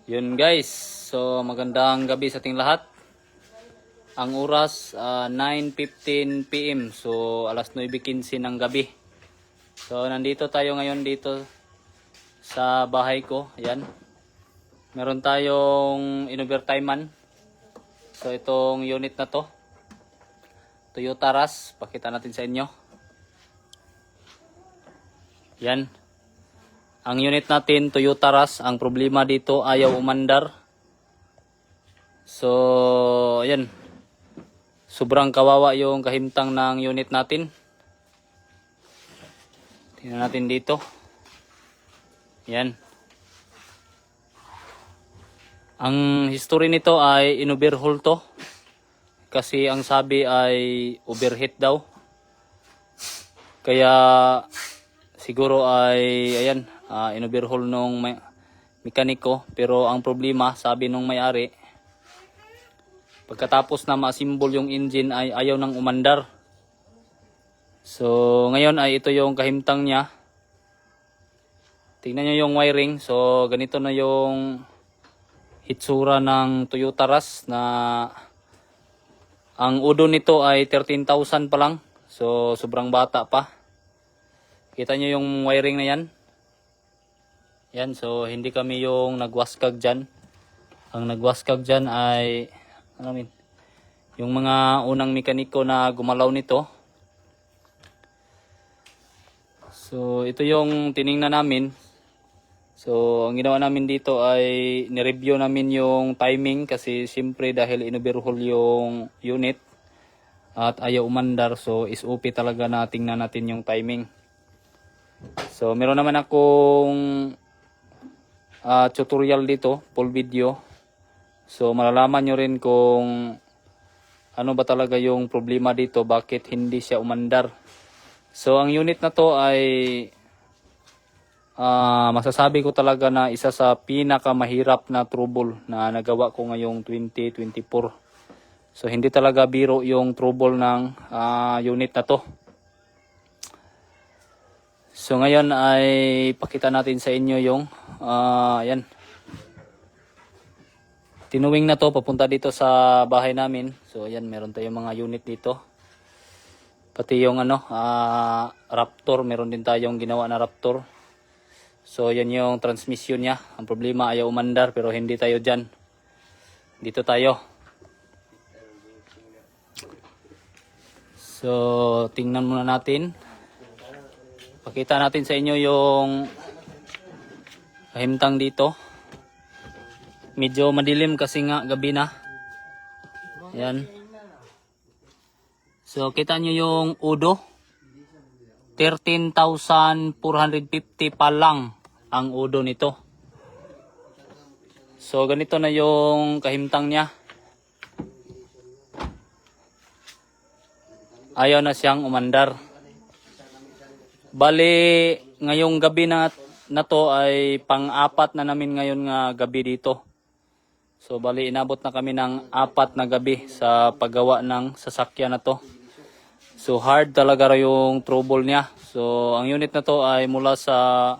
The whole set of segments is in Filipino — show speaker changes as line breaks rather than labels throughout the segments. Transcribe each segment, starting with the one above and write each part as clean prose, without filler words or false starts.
Yun guys, so magandang gabi sa ating lahat. Ang oras 9:15 PM, so alas 9:15 ng gabi. So nandito tayo ngayon dito sa bahay ko. Ayan, meron tayong in-overtimean. So itong unit na to, Toyota Rush, pakita natin sa inyo. Yan. Ang unit natin, Toyota Rush, ang problema dito, ayaw umandar. So, ayan. Sobrang kawawa yung kahimtang ng unit natin. Tingnan natin dito. Ayan. Ang history nito ay in-overhaul to. Kasi ang sabi ay overheat daw. Kaya siguro ay ayan, in-overhaul nung mekaniko, pero ang problema, sabi nung may-ari, pagkatapos na ma-assemble yung engine ay ayaw nang umandar. So ngayon ay ito yung kahimtang niya. Tingnan nyo yung wiring. So ganito na yung hitsura ng Toyota Rush, na ang udo nito ay 13,000 pa lang. So sobrang bata pa. Kita nyo yung wiring na yan. Yan, so hindi kami yung nagwaskag dyan. Ang nagwaskag dyan ay yung mga unang mekaniko na gumalaw nito. So ito yung tiningnan namin. So ang ginawa namin dito ay nireview namin yung timing, kasi siyempre dahil in-overhaul yung unit at ayaw umandar, so SOP talaga na tingnan natin yung timing. So meron naman akong tutorial dito, full video. So malalaman nyo rin kung ano ba talaga yung problema dito, bakit hindi siya umandar. So ang unit na to ay masasabi ko talaga na isa sa pinakamahirap na trouble na nagawa ko ngayong 2024. So hindi talaga biro yung trouble ng unit na to. So ngayon ay pakita natin sa inyo yung ayan, tinuwing na to papunta dito sa bahay namin. So ayan, meron tayong mga unit dito. Pati yung Raptor, meron din tayong ginawa na Raptor. So yan yung transmission niya. Ang problema, ayaw umandar, pero hindi tayo dyan. Dito tayo. So tingnan muna natin. Pakita natin sa inyo yung kahimtang dito. Medyo madilim kasi nga gabi na. Ayan. So kita nyo yung udo. 13,450 pa lang ang udo nito. So ganito na yung kahimtang niya. Ayaw na siyang umandar. Bali, ngayong gabi na to ay pang-apat na namin ngayon nga gabi dito. So bali, inabot na kami ng 4 na gabi sa paggawa ng sasakyan na to. So hard talaga yung trouble niya. So ang unit na to ay mula sa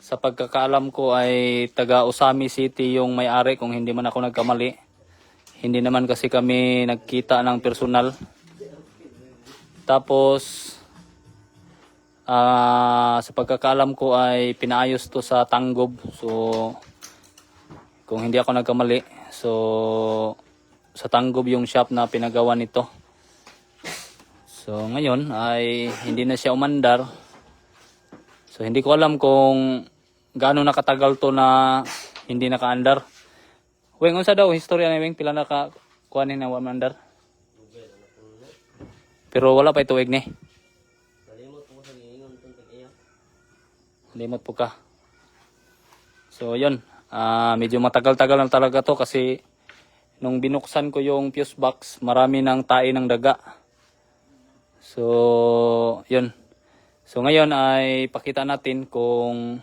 pagkakaalam ko ay taga Usami City yung may-ari, kung hindi man ako nagkamali. Hindi naman kasi kami nagkita ng personal. Tapos sa pagkakaalam ko ay pinaayos to sa Tanggob. So kung hindi ako nagkamali, so sa Tanggob yung shop na pinagawa nito. So ngayon ay hindi na siya umandar. So hindi ko alam kung gaano nakatagal to na hindi nakaandar. Weng, unsa daw istorya ni Weng, pila na ka kuanin na umandar? Pero wala pa ituig ni. Limot po ka. So yun, medyo matagal-tagal na talaga to, kasi nung binuksan ko yung fuse box, marami ng tae ng daga. So yun. So ngayon ay pakita natin kung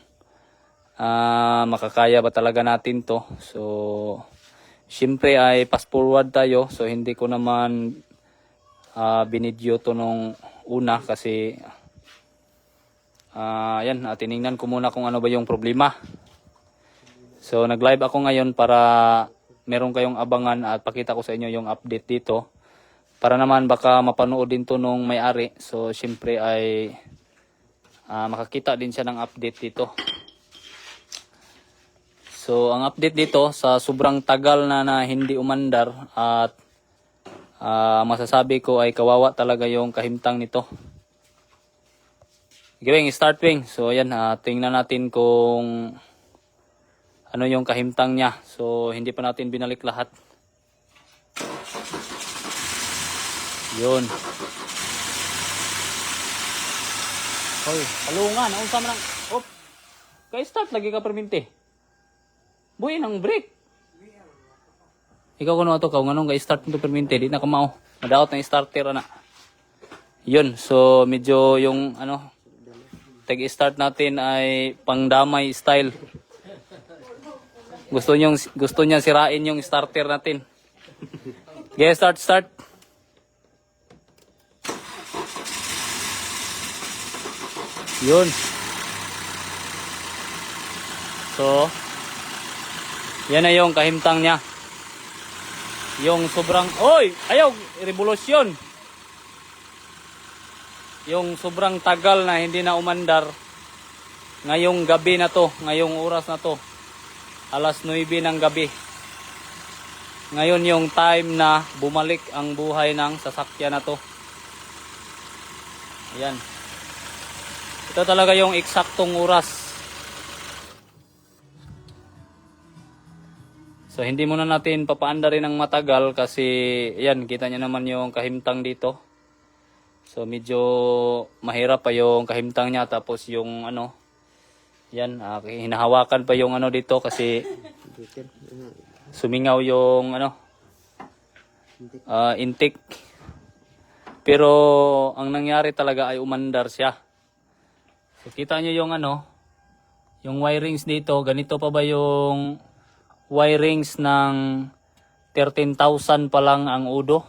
makakaya ba talaga natin to. So syempre ay fast forward tayo. So hindi ko naman binidyo to nung una, kasi tiningnan ko muna kung ano ba yung problema. So nag-live ako ngayon para meron kayong abangan at pakita ko sa inyo yung update dito. Para naman baka mapanood din to nung may-ari. So syempre ay makakita din siya ng update dito. So ang update dito sa sobrang tagal na hindi umandar at masasabi ko ay kawawa talaga yung kahimtang nito. Gawing start wing. So ayan, tingnan natin kung ano yung kahimtang niya. So hindi pa natin binalik lahat. Yun. Hoy, palungan, naunsa man ang op. Kay start lagi ka perminti. Buhay nang break. Ikaw kuno ato ka nganong kay start nito perminti, di na ka mao. Madaot na starter ana. Yun, so medyo yung tag-start natin ay pangdamay style. Gusto niya sirain yung starter natin. Okay, start. Yun. So, yan na yung kahimtang niya. Yung sobrang, ayaw, revolusyon. Yung sobrang tagal na hindi na umandar. Ngayong gabi na to, ngayong oras na to. Alas 9 ng gabi. Ngayon yung time na bumalik ang buhay ng sasakyan na to. Ayan. Ito talaga yung eksaktong oras. So hindi muna natin papaanda rin ng matagal kasi ayan, kita nyo naman yung kahimtang dito. So medyo mahirap pa yung kahimtang niya, tapos yung yan, hinahawakan pa yung dito kasi sumingaw yung intake. Pero ang nangyari talaga ay umandar siya. So kita nyo yung yung wirings dito, ganito pa ba yung wirings ng 13,000 pa lang ang udo.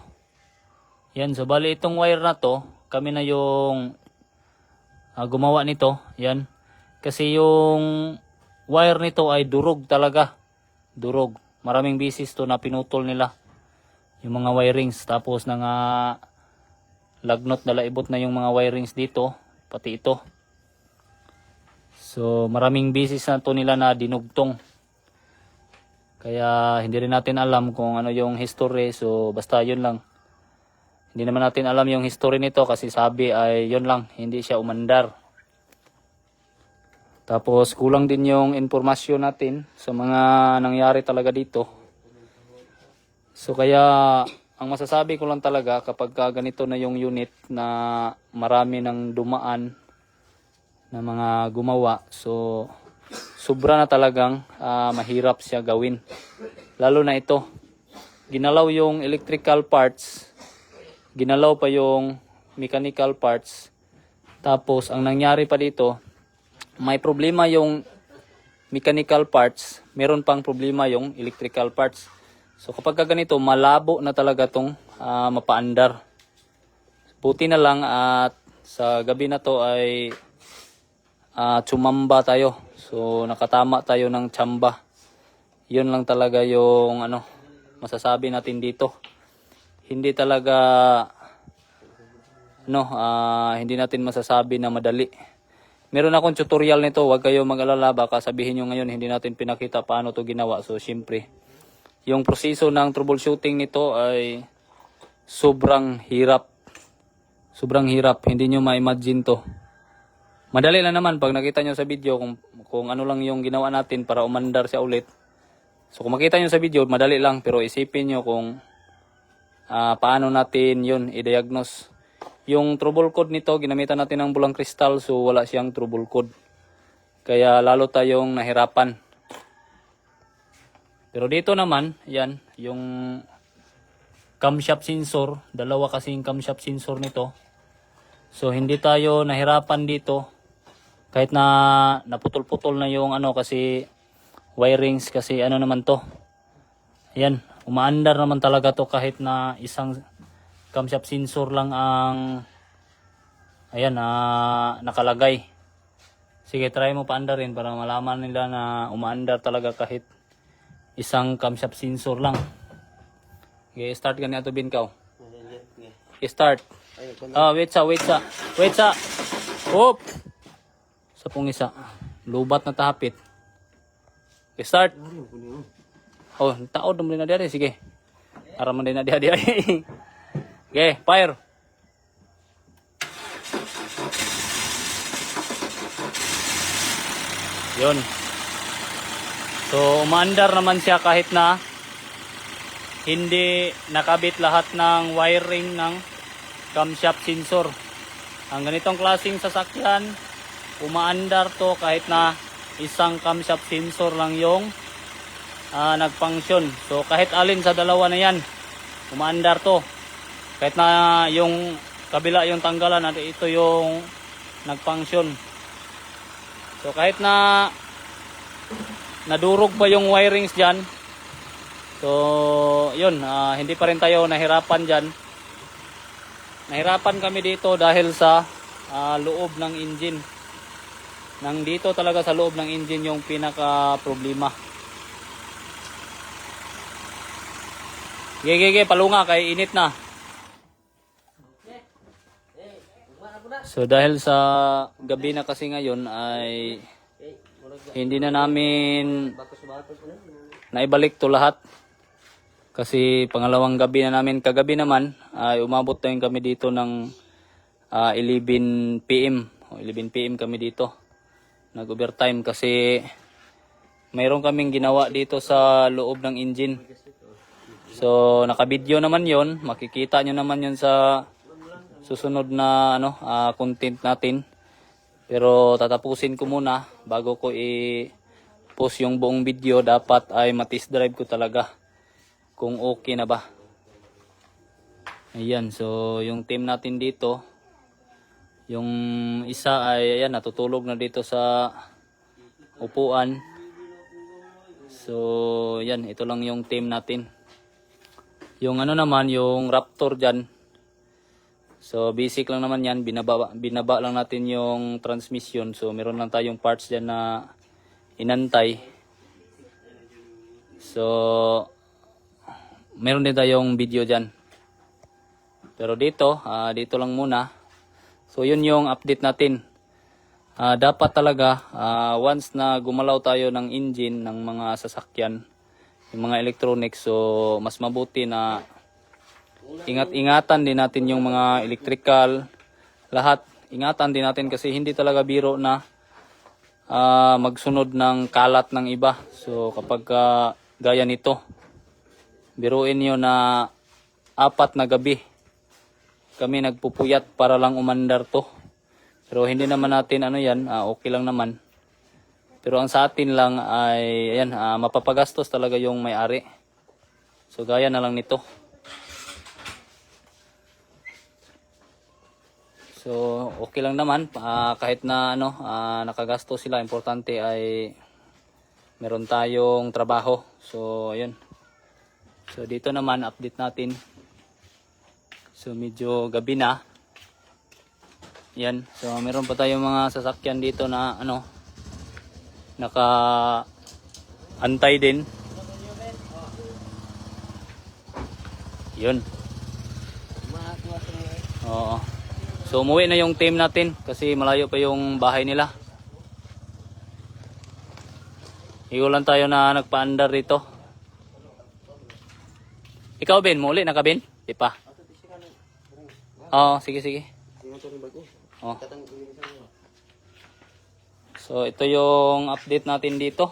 Yan, so bali itong wire na to, kami na yung gumawa nito. Yan. Kasi yung wire nito ay durog talaga. Durog. Maraming bisis to na pinutol nila. Yung mga wirings. Tapos lagnot na laibot na yung mga wirings dito. Pati ito. So maraming bisis na to nila na dinugtong. Kaya hindi rin natin alam kung ano yung history. So basta yun lang. Hindi naman natin alam yung history nito kasi sabi ay yun lang. Hindi siya umandar. Tapos kulang din yung informasyon natin sa mga nangyari talaga dito. So kaya ang masasabi ko lang talaga kapag ganito na yung unit na marami ng dumaan na mga gumawa. So sobra na talagang mahirap siya gawin. Lalo na ito. Ginalaw yung electrical parts. Ginalaw pa yung mechanical parts. Tapos ang nangyari pa dito, may problema yung mechanical parts, meron pang problema yung electrical parts. So kapag ganito, malabo na talaga tong mapaandar. Buti na lang at sa gabi na to ay tsumamba tayo. So nakatama tayo ng tsamba. Yun lang talaga yung masasabi natin dito. Hindi talaga hindi natin masasabi na madali. Meron akong tutorial nito, huwag kayo mag-alala, baka sabihin nyo ngayon hindi natin pinakita paano to ginawa. So syempre, yung proseso ng troubleshooting nito ay sobrang hirap. Sobrang hirap, hindi nyo ma-imagine to. Madali lang naman pag nakita nyo sa video kung ano lang yung ginawa natin para umandar siya ulit. So kung makita nyo sa video, madali lang, pero isipin nyo kung paano natin yun i-diagnose. Yung trouble code nito, ginamitan natin ng bulang kristal, so wala siyang trouble code. Kaya lalo tayong nahirapan. Pero dito naman, yan, yung camshaft sensor, dalawa kasing camshaft sensor nito. So hindi tayo nahirapan dito. Kahit na naputol-putol na yung kasi wirings, kasi naman to. Ayan, umaandar naman talaga to kahit na isang camshaft sensor lang ang nakalagay. Sige, try mo paandarin para malaman nila na umaandar talaga kahit isang camshaft sensor lang. Okay, start gani ato Binkaw. Start. Wait sa. Hop. Sa pong isa. Lubat na tahapit. Okay, start. Oh, taod mo na diyan. Sige. Araman din na diyan. Okay, fire. Yun. So, umaandar naman siya kahit na hindi nakabit lahat ng wiring ng camshaft sensor. Ang ganitong klaseng sasakyan, umaandar to kahit na isang camshaft sensor lang yung nagfunction. So, kahit alin sa dalawa na yan, umaandar to. Kahit na yung kabila yung tanggalan at ito yung nagfunction. So, kahit na nadurog pa yung wirings dyan, so yun, hindi pa rin tayo nahirapan dyan. Nahirapan kami dito dahil sa loob ng engine. Nang dito talaga sa loob ng engine yung pinaka problema. Gege, palunga kay init na. So dahil sa gabi na kasi ngayon ay hindi na namin naibalik to lahat. Kasi pangalawang gabi na namin, kagabi naman ay umabot na kami dito ng 11 PM. 11 PM kami dito. Nag-overtime kasi mayroon kaming ginawa dito sa loob ng engine. So naka-video naman yon, makikita nyo naman yon sa susunod na content natin. Pero tatapusin ko muna bago ko i-post yung buong video. Dapat ay matest drive ko talaga kung okay na ba. Ayan, so yung team natin dito, yung isa ay ayan, natutulog na dito sa upuan. So yan, ito lang yung team natin. Yung naman, yung Raptor dyan, so basic lang naman yan, binaba lang natin yung transmission. So meron lang tayong parts dyan na inantay. So meron din tayong video dyan. Pero dito lang muna. So yun yung update natin. Dapat talaga once na gumalaw tayo ng engine ng mga sasakyan, yung mga electronics, so mas mabuti na ingat-ingatan din natin yung mga electrical, lahat. Ingatan din natin kasi hindi talaga biro na magsunod ng kalat ng iba. So kapag gaya nito, biruin nyo na 4 na gabi kami nagpupuyat para lang umandar to. Pero hindi naman natin okay lang naman. Pero ang sa atin lang ay ayan, mapapagastos talaga yung may-ari. So gaya na lang nito. So okay lang naman kahit na nakagastos sila, importante ay meron tayong trabaho. So ayun. So dito naman update natin. So medyo gabi na. Yan. So meron pa tayong mga sasakyan dito na naka-antay din. Yun. Oo. So umuwi na yung team natin kasi malayo pa yung bahay nila. Igulan tayo na nagpaandar dito. Ikaw Ben, muli na ka Ben? Di pa. Oo, sige. Oh. So ito yung update natin dito.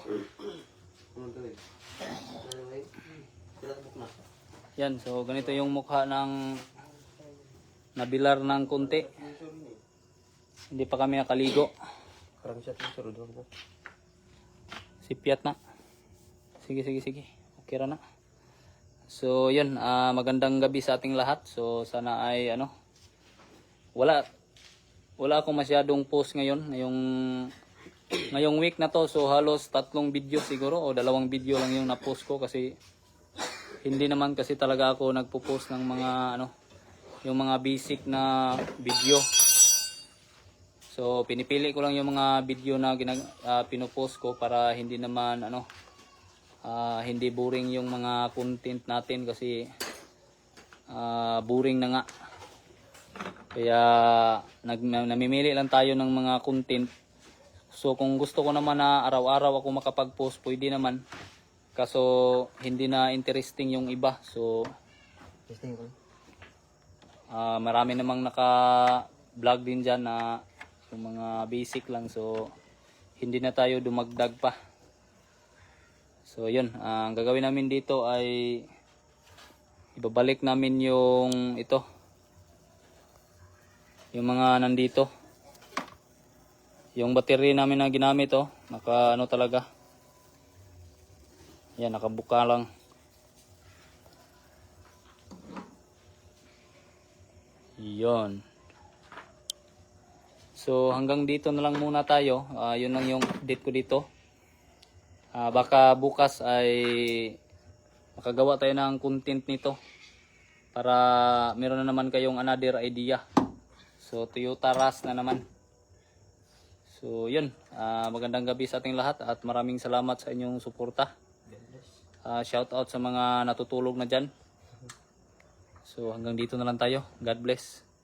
Yan, so ganito yung mukha ng nabilar ng kunti. Hindi pa kami nakaligo. Sipiat na. Sige. Okay ra na. So yun, magandang gabi sa ating lahat. So sana ay wala akong masyadong post ngayon. Ngayong week na to, so halos 3 video siguro o 2 video lang yung na-post ko kasi hindi naman kasi talaga ako nagpo-post ng mga yung mga basic na video. So pinipili ko lang yung mga video na pinopost ko para hindi naman hindi boring yung mga content natin kasi boring na nga. Kaya namimili lang tayo ng mga content. So kung gusto ko naman na araw-araw ako makapag-post, pwede naman. Kaso hindi na interesting yung iba. So marami namang naka-vlog din dyan na yung mga basic lang. So hindi na tayo dumagdag pa. So yun, ang gagawin namin dito ay ibabalik namin yung yung mga nandito. Yung battery namin na ginamit naka talaga. Yan, nakabuka lang. Yon. So hanggang dito na lang muna tayo. Yun lang yung update ko dito. Baka bukas ay makagawa tayo ng content nito para meron na naman kayong another idea. So Toyota Rush na naman. So yun, magandang gabi sa ating lahat at maraming salamat sa inyong suporta. Shout out sa mga natutulog na dyan. So hanggang dito na lang tayo. God bless.